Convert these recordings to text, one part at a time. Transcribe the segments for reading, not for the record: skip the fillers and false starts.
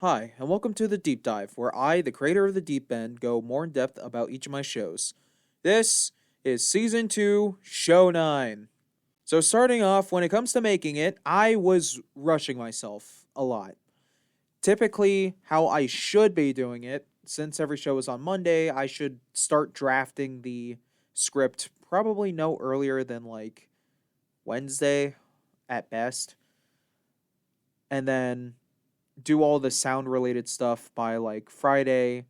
Hi, and welcome to the Deep Dive, where I, the creator of the Deep End, go more in depth about each of my shows. This is Season 2, Show 9. So, starting off, when it comes to making it, I was rushing myself a lot. Typically, how I should be doing it, since every show is on Monday, I should start drafting the script probably no earlier than like Wednesday at best, and then do all the sound related stuff by like Friday,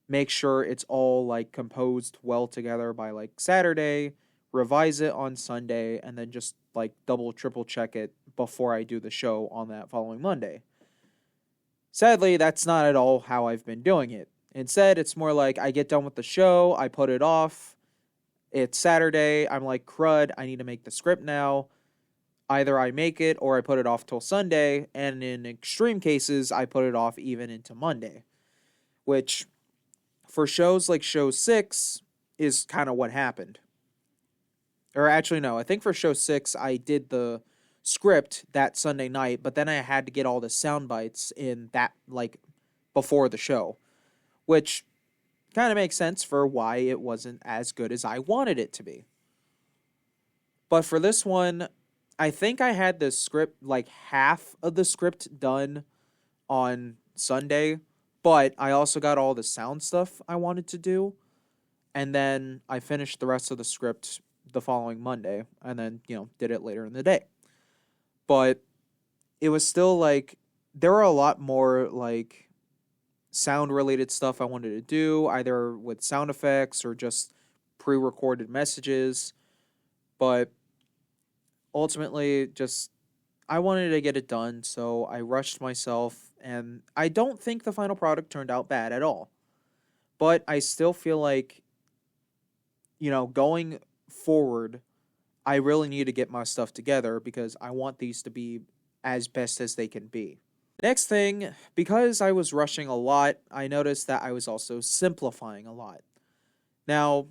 make sure it's all like composed well together by like Saturday, revise it on Sunday, and then just like double, triple check it before I do the show on that following Monday. Sadly, that's not at all how I've been doing it. Instead, it's more like I get done with the show, I put it off. It's Saturday, I'm like, crud, I need to make the script now. Either I make it or I put it off till Sunday, and in extreme cases, I put it off even into Monday, which for shows like show 6 is kind of what happened. Or actually no, I think for show 6 I did the script that Sunday night, but then I had to get all the sound bites in that like before the show, which kind of makes sense for why it wasn't as good as I wanted it to be. But for this one, I think I had the script like half of the script done on Sunday, but I also got all the sound stuff I wanted to do, and then I finished the rest of the script the following Monday, and then did it later in the day. But it was still like there were a lot more like sound related stuff I wanted to do, either with sound effects or just pre-recorded messages. But ultimately, just I wanted to get it done, so I rushed myself, and I don't think the final product turned out bad at all. But I still feel like going forward, I really need to get my stuff together because I want these to be as best as they can be. Next thing, because I was rushing a lot, I noticed that I was also simplifying a lot. Now,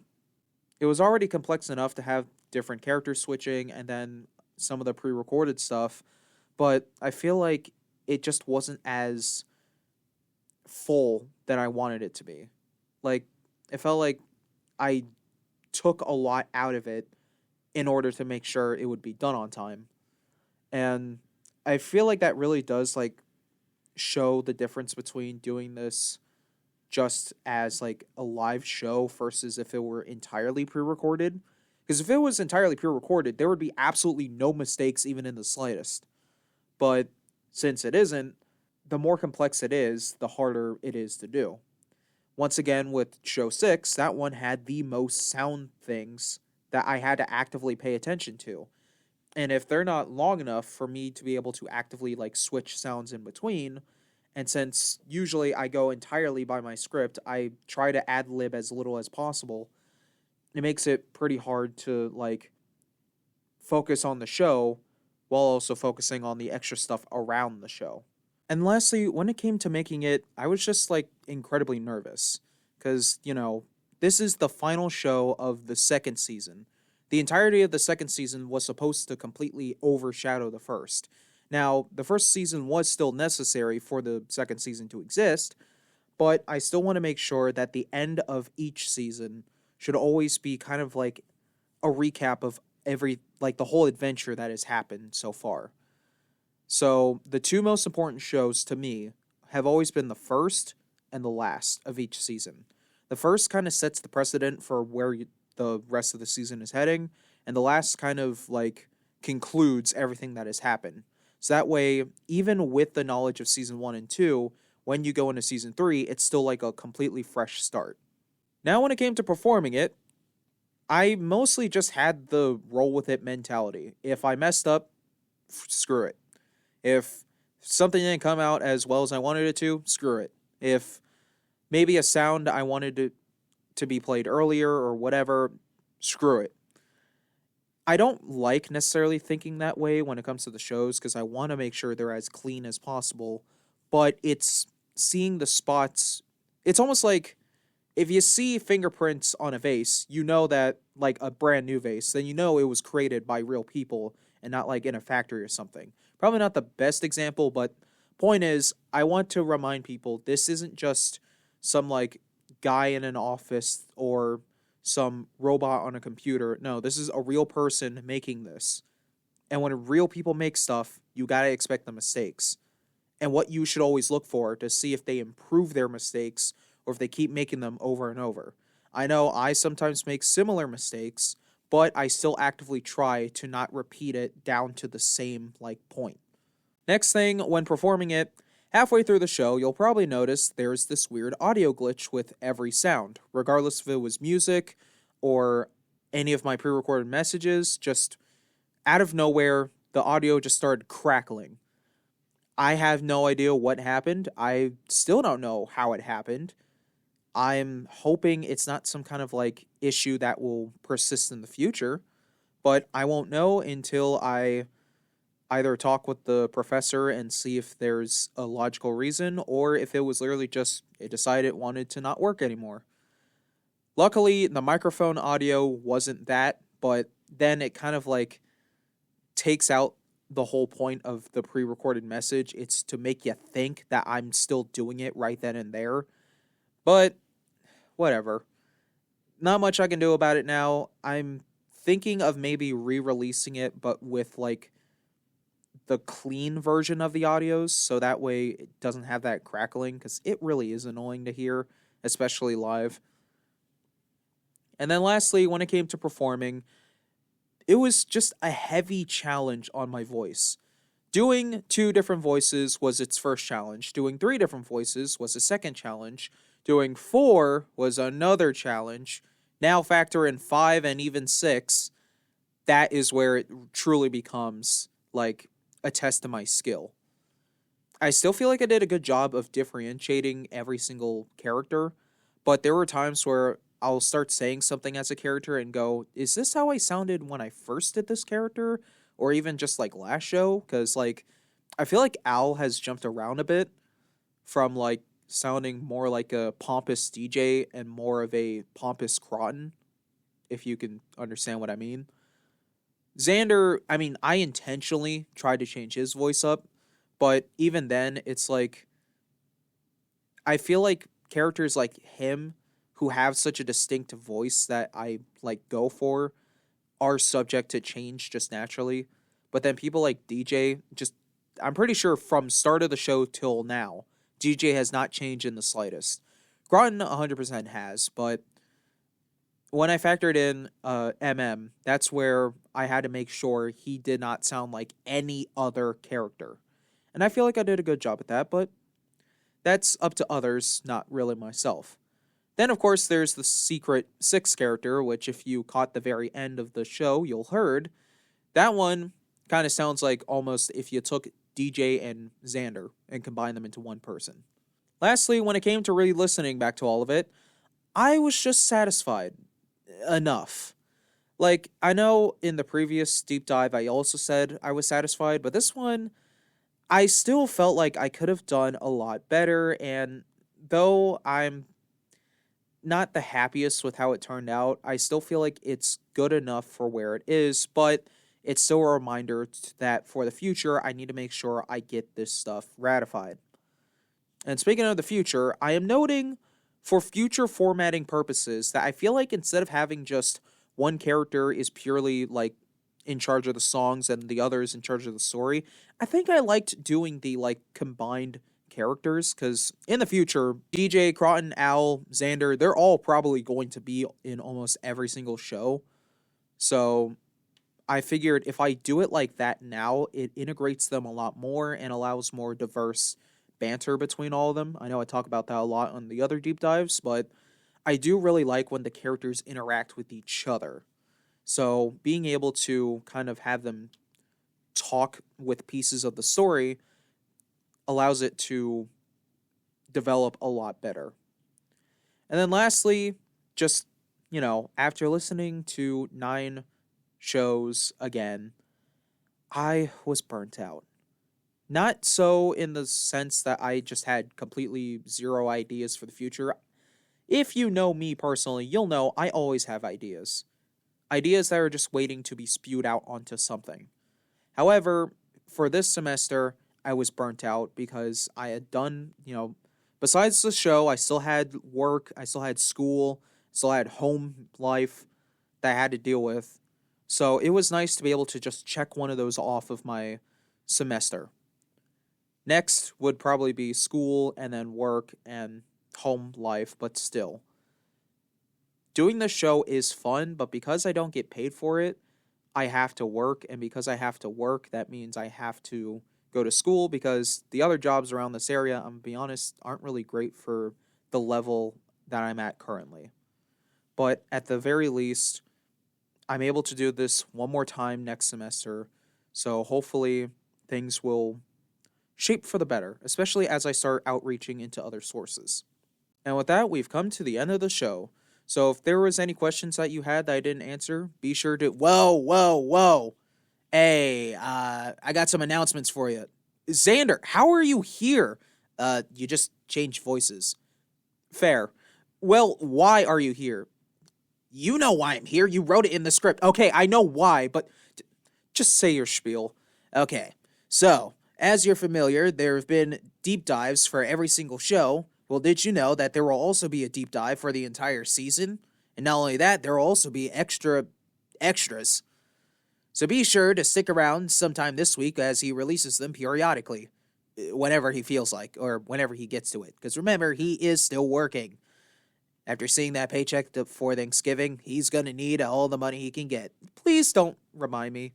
it was already complex enough to have different character switching and then some of the pre recorded stuff, but I feel like it just wasn't as full that I wanted it to be. Like, it felt like I took a lot out of it in order to make sure it would be done on time. And I feel like that really does like show the difference between doing this just as like a live show versus if it were entirely pre-recorded. Because if it was entirely pre-recorded, there would be absolutely no mistakes even in the slightest. But since it isn't, the more complex it is, the harder it is to do. Once again, with show 6, that one had the most sound things that I had to actively pay attention to. And if they're not long enough for me to be able to actively like switch sounds in between, and since usually I go entirely by my script, I try to ad lib as little as possible. It makes it pretty hard to like focus on the show while also focusing on the extra stuff around the show. And lastly, when it came to making it, I was just like incredibly nervous because, this is the final show of the second season. The entirety of the second season was supposed to completely overshadow the first. Now, the first season was still necessary for the second season to exist, but I still want to make sure that the end of each season should always be kind of like a recap of like the whole adventure that has happened so far. So the two most important shows to me have always been the first and the last of each season. The first kind of sets the precedent for where the rest of the season is heading, and the last kind of like concludes everything that has happened. So that way, even with the knowledge of season 1 and 2, when you go into season 3, it's still like a completely fresh start. Now, when it came to performing it, I mostly just had the roll with it mentality. If I messed up, screw it. If something didn't come out as well as I wanted it to, screw it. If maybe a sound I wanted to be played earlier or whatever, screw it. I don't like necessarily thinking that way when it comes to the shows because I want to make sure they're as clean as possible, but it's seeing the spots. It's almost like if you see fingerprints on a vase, you know that like a brand new vase, then you know it was created by real people and not like in a factory or something. Probably not the best example, but Point is, I want to remind people this isn't just some like guy in an office or some robot on a computer. No, this is a real person making this. And when real people make stuff, you gotta expect the mistakes. And what you should always look for to see if they improve their mistakes or if they keep making them over and over. I know I sometimes make similar mistakes, but I still actively try to not repeat it down to the same like point. Next thing, when performing it, halfway through the show, you'll probably notice there's this weird audio glitch with every sound, regardless if it was music or any of my pre recorded messages. Just out of nowhere, the audio just started crackling. I have no idea what happened. I still don't know how it happened. I'm hoping it's not some kind of like issue that will persist in the future, but I won't know until I either talk with the professor and see if there's a logical reason or if it was literally just it decided it wanted to not work anymore. Luckily, the microphone audio wasn't that, but then it kind of like takes out the whole point of the pre-recorded message. It's to make you think that I'm still doing it right then and there. But whatever. Not much I can do about it now. I'm thinking of maybe re-releasing it, but with like the clean version of the audios, so that way it doesn't have that crackling, because it really is annoying to hear, especially live. And then lastly, when it came to performing, it was just a heavy challenge on my voice. Doing 2 different voices was its first challenge. Doing 3 different voices was the second challenge. Doing 4 was another challenge. Now factor in 5 and even 6. That is where it truly becomes like a test of my skill. I still feel like I did a good job of differentiating every single character, but there were times where I'll start saying something as a character and go, is this how I sounded when I first did this character? Or even just like last show? Because like, I feel like Al has jumped around a bit from like sounding more like a pompous DJ and more of a pompous Croton, if you can understand what I mean. Xander, I mean, I intentionally tried to change his voice up, but even then, it's like, I feel like characters like him who have such a distinct voice that I like go for are subject to change just naturally. But then people like DJ, just I'm pretty sure from start of the show till now, DJ has not changed in the slightest. Groton 100% has, but when I factored in that's where I had to make sure he did not sound like any other character. And I feel like I did a good job at that, but that's up to others, not really myself. Then, of course, there's the secret 6th character, which if you caught the very end of the show, you'll heard. That one kind of sounds like almost if you took DJ and Xander and combined them into one person. Lastly, when it came to really listening back to all of it, I was just satisfied enough. Like, I know in the previous deep dive, I also said I was satisfied, but this one, I still felt like I could have done a lot better, and though I'm not the happiest with how it turned out, I still feel like it's good enough for where it is, but it's still a reminder that for the future, I need to make sure I get this stuff ratified. And speaking of the future, I am noting for future formatting purposes that I feel like instead of having just one character is purely like in charge of the songs and the other is in charge of the story, I think I liked doing the like combined characters, because in the future, DJ, Croton, Al, Xander, they're all probably going to be in almost every single show. So I figured if I do it like that now, it integrates them a lot more and allows more diverse banter between all of them. I know I talk about that a lot on the other deep dives, but I do really like when the characters interact with each other. So being able to kind of have them talk with pieces of the story allows it to develop a lot better. And then lastly, just, after listening to 9 shows again, I was burnt out. Not so in the sense that I just had completely zero ideas for the future. If you know me personally, you'll know I always have ideas. Ideas that are just waiting to be spewed out onto something. However, for this semester, I was burnt out because I had done, besides the show, I still had work, I still had school, still had home life that I had to deal with. So it was nice to be able to just check one of those off of my semester. Next would probably be school and then work and home life, but still. Doing the show is fun, but because I don't get paid for it, I have to work. And because I have to work, that means I have to go to school because the other jobs around this area, I'm gonna be honest, aren't really great for the level that I'm at currently. But at the very least, I'm able to do this one more time next semester. So hopefully things will shape for the better, especially as I start outreaching into other sources. And with that, we've come to the end of the show. So if there was any questions that you had that I didn't answer, be sure to whoa, whoa, whoa. Hey, I got some announcements for you. Xander, how are you here? You just changed voices. Fair. Well, why are you here? You know why I'm here. You wrote it in the script. Okay, I know why, but just say your spiel. Okay, so, as you're familiar, there have been deep dives for every single show. Well, did you know that there will also be a deep dive for the entire season? And not only that, there will also be extras. So be sure to stick around sometime this week as he releases them periodically, whenever he feels like, or whenever he gets to it. Because remember, he is still working. After seeing that paycheck before Thanksgiving, he's going to need all the money he can get. Please don't remind me.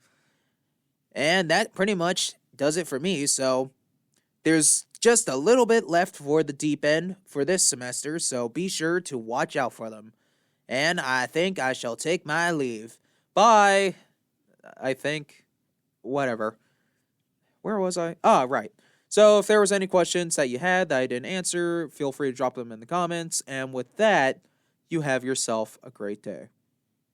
And that pretty much does it for me, so there's just a little bit left for the deep end for this semester, so be sure to watch out for them. And I think I shall take my leave. Bye! I think. Whatever. Where was I? Ah, right. So if there was any questions that you had that I didn't answer, feel free to drop them in the comments. And with that, you have yourself a great day.